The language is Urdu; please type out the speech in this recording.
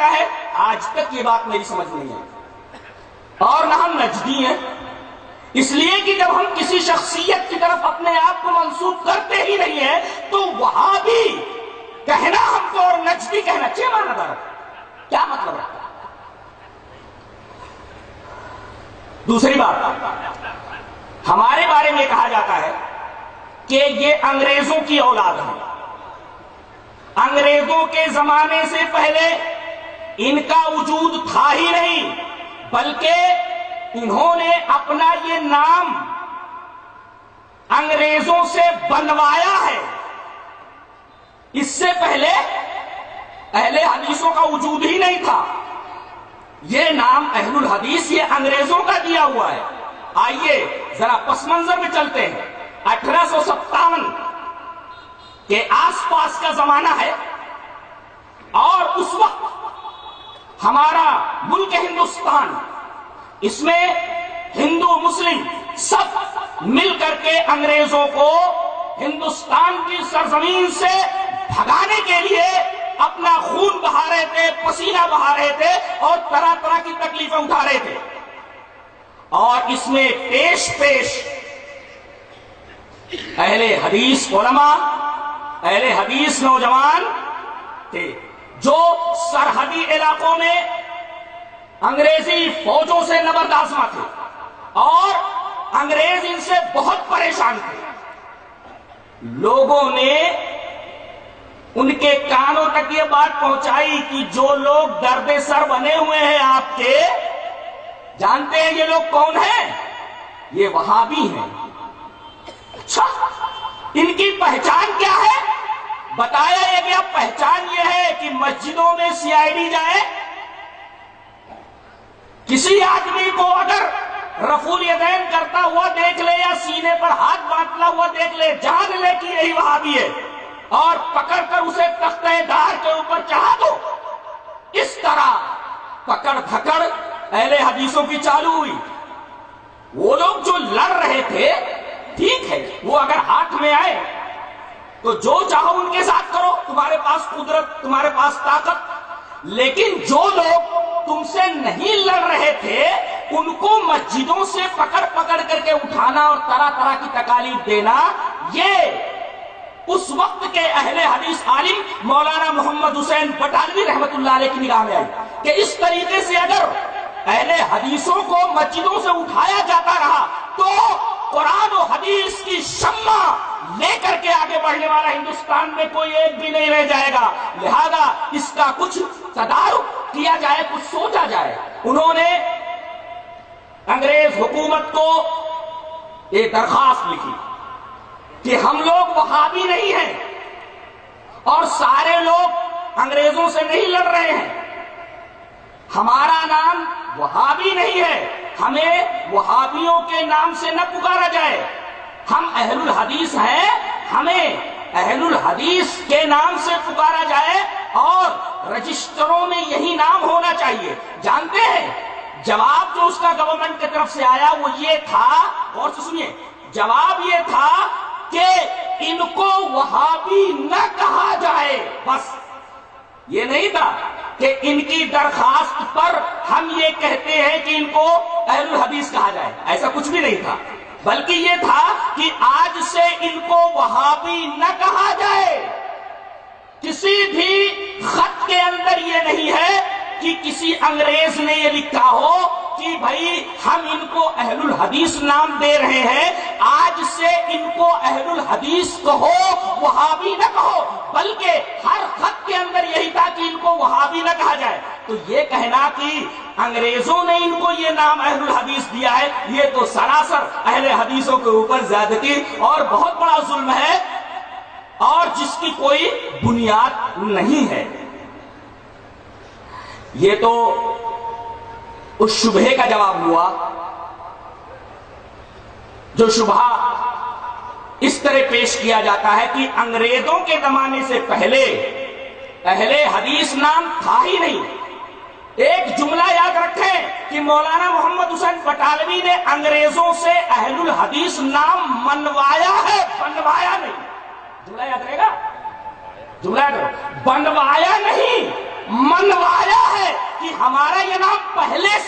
جاتا ہے، آج تک یہ بات میری سمجھ نہیں ہے۔ اور نہ ہم نجدی ہیں، اس لیے کہ جب ہم کسی شخصیت کی طرف اپنے آپ کو منسوب کرتے ہی نہیں ہیں تو وہاں بھی کہنا ہم کو اور نجدی کہنا چاہیے مانا دار کیا مطلب رکھتا ہے؟ دوسری بات، ہمارے بارے میں کہا جاتا ہے کہ یہ انگریزوں کی اولاد ہے، انگریزوں کے زمانے سے پہلے ان کا وجود تھا ہی نہیں، بلکہ انہوں نے اپنا یہ نام انگریزوں سے بنوایا ہے۔ اس سے پہلے اہل حدیثوں کا وجود ہی نہیں تھا۔ یہ نام اہل الحدیث یہ انگریزوں کا دیا ہوا ہے۔ آئیے ذرا پس منظر میں چلتے ہیں۔ 1857 کے آس پاس کا زمانہ ہے، اور اس وقت ہمارا ملک ہندوستان، اس میں ہندو مسلم سب مل کر کے انگریزوں کو ہندوستان کی سرزمین سے بھگانے کے لیے اپنا خون بہا رہے تھے، پسینہ بہا رہے تھے، اور طرح طرح کی تکلیفیں اٹھا رہے تھے۔ اور اس میں پیش اہل حدیث علماء، اہل حدیث نوجوان تھے جو سرحدی علاقوں میں انگریزی فوجوں سے نبردآزما تھے، اور انگریز ان سے بہت پریشان تھے۔ لوگوں نے ان کے کانوں تک یہ بات پہنچائی کہ جو لوگ درد سر بنے ہوئے ہیں آپ کے، جانتے ہیں یہ لوگ کون ہیں؟ یہ وہابی ہیں۔ اچھا، ان کی پہچان کیا ہے؟ بتایا یہ گیا پہچان یہ ہے کہ مسجدوں میں CID جائے، کسی آدمی کو اگر رفع الیدین کرتا ہوا دیکھ لے یا سینے پر ہاتھ باندھتا ہوا دیکھ لے، جان لے کہ یہی وہابی ہے، اور پکڑ کر اسے تختہ دار کے اوپر چڑھا دو۔ اس طرح پکڑ دھکڑ اہل حدیثوں کی چالو ہوئی۔ وہ لوگ جو لڑ رہے تھے، ٹھیک ہے، وہ اگر ہاتھ میں آئے تو جو چاہو ان کے ساتھ کرو، تمہارے پاس قدرت، تمہارے پاس طاقت، لیکن جو لوگ تم سے نہیں لڑ رہے تھے ان کو مسجدوں سے پکڑ کر کے اٹھانا اور طرح طرح کی تکالیف دینا، یہ اس وقت کے اہل حدیث عالم مولانا محمد حسین بٹالوی رحمت اللہ علیہ کی نگاہ میں آئی کہ اس طریقے سے اگر اہل حدیثوں کو مسجدوں سے اٹھایا جاتا رہا تو قرآن و حدیث کی شمع لے کر کے آگے بڑھنے والا ہندوستان میں کوئی ایک بھی نہیں رہ جائے گا، لہذا اس کا کچھ تدارک کیا جائے، کچھ سوچا جائے۔ انہوں نے انگریز حکومت کو ایک درخواست لکھی کہ ہم لوگ وہابی نہیں ہیں اور سارے لوگ انگریزوں سے نہیں لڑ رہے ہیں، ہمارا نام وہابی نہیں ہے، ہمیں وہابیوں کے نام سے نہ پکارا جائے، ہم اہل الحدیث ہیں، ہمیں اہل الحدیث کے نام سے پکارا جائے اور رجسٹروں میں یہی نام ہونا چاہیے۔ جانتے ہیں جواب جو اس کا گورنمنٹ کی طرف سے آیا وہ یہ تھا، اور سنیے، جواب یہ تھا کہ ان کو وہابی نہ کہا جائے۔ بس یہ نہیں تھا کہ ان کی درخواست پر ہم یہ کہتے ہیں کہ ان کو اہل الحدیث کہا جائے، ایسا کچھ بھی نہیں تھا، بلکہ یہ تھا کہ آج سے ان کو وہابی نہ کہا جائے۔ کسی بھی خط کے اندر یہ نہیں ہے کہ کسی انگریز نے یہ لکھا ہو کہ بھائی ہم ان کو اہل الحدیث نام دے رہے ہیں، آج سے ان کو اہل الحدیث کہو، وہابی نہ کہو، بلکہ ہر خط کے اندر یہی تھا کہ ان کو وہابی نہ کہا جائے۔ تو یہ کہنا کہ انگریزوں نے ان کو یہ نام اہل الحدیث دیا ہے، یہ تو سراسر اہل حدیثوں کے اوپر زیادتی اور بہت بڑا ظلم ہے، اور جس کی کوئی بنیاد نہیں ہے۔ یہ تو اس شبہے کا جواب ہوا جو شبہ اس طرح پیش کیا جاتا ہے کہ انگریزوں کے زمانے سے پہلے اہل حدیث نام تھا ہی نہیں۔ ایک جملہ یاد رکھیں کہ مولانا محمد حسین بٹالوی نے انگریزوں سے اہل الحدیث نام منوایا ہے، بنوایا نہیں۔ جملہ یاد رہے گا، جملہ یاد رہے، بنوایا نہیں، منوایا ہے۔ کہ ہمارا یہ نام پہلے